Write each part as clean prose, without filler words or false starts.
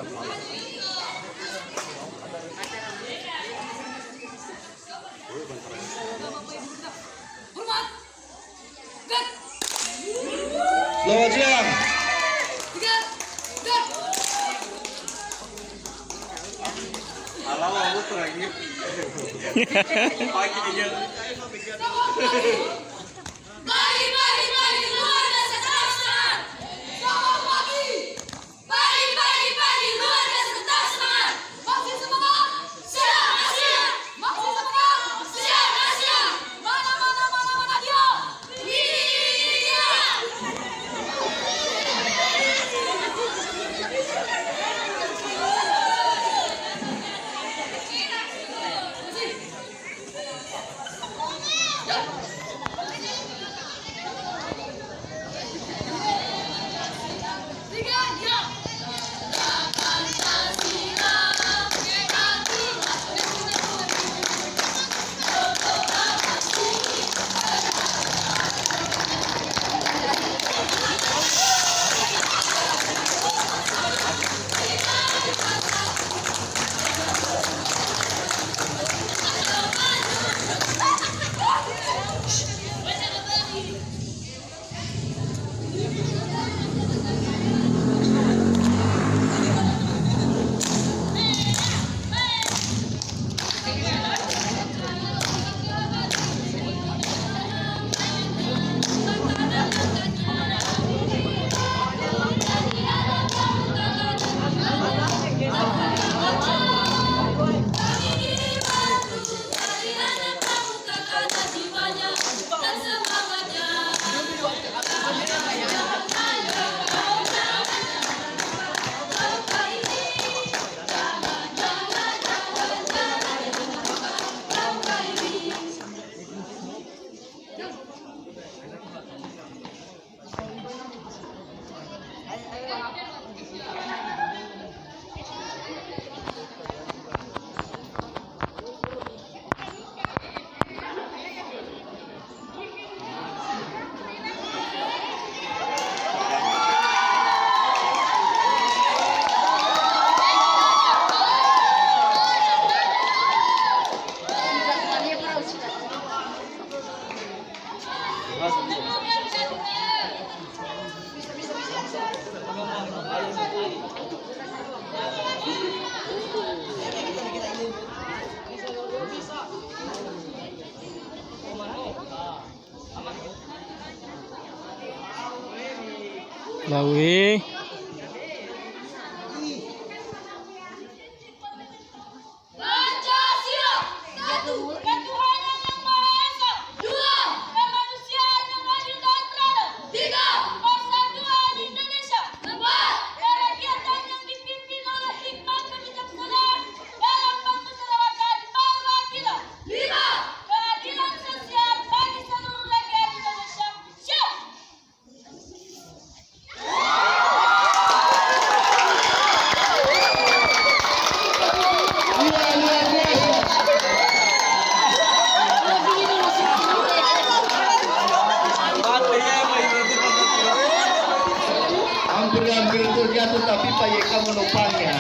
Selamat siang. Alam aku terakhir. Pagi dia. Lawi. Hampir terjatuh tapi Pak Yeka menopangnya.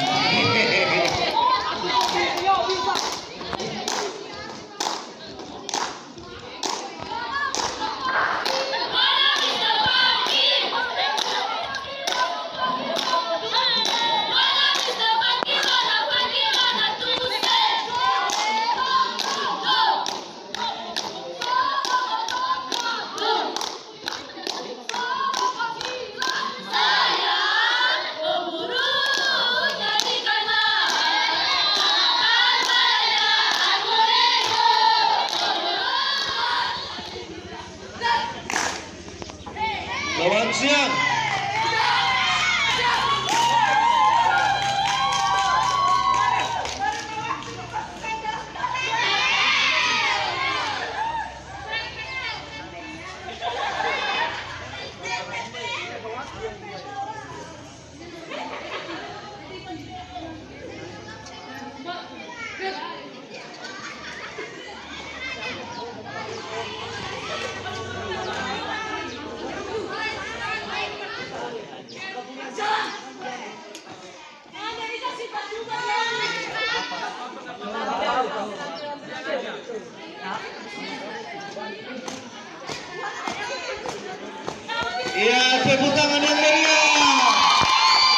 Ya, tepuk tangan yang meriah.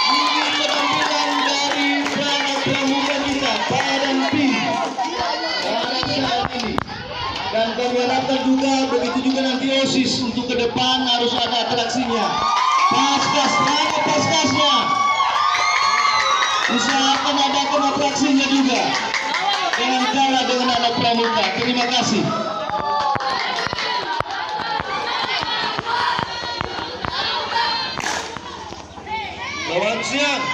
Ini penampilan dari Pranak Pramuka kita, Padang Pin pada saat ini. Dan kami harapkan juga begitu juga nanti OSIS untuk ke depan harus ada atraksinya. Paskas, mana paskasnya? Usahakan adakan atraksinya juga. Jangan kalah dengan anak pramuka. Terima kasih. Selamat siang.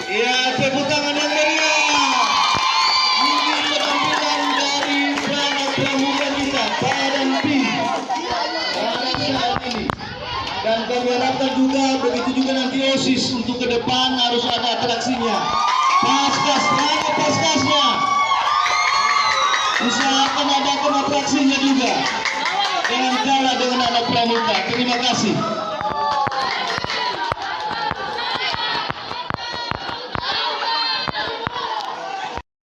Ya, tepuk tangan yang meriah. Ini penampilan dari Pranak Pramuka kita, Padang Pin pada saat ini. Dan kami harapkan juga begitu juga nanti OSIS untuk ke depan harus ada atraksinya. Paskas, mana paskasnya? Usahakan adakan atraksinya juga. Jangan kalah dengan anak pramuka. Terima kasih.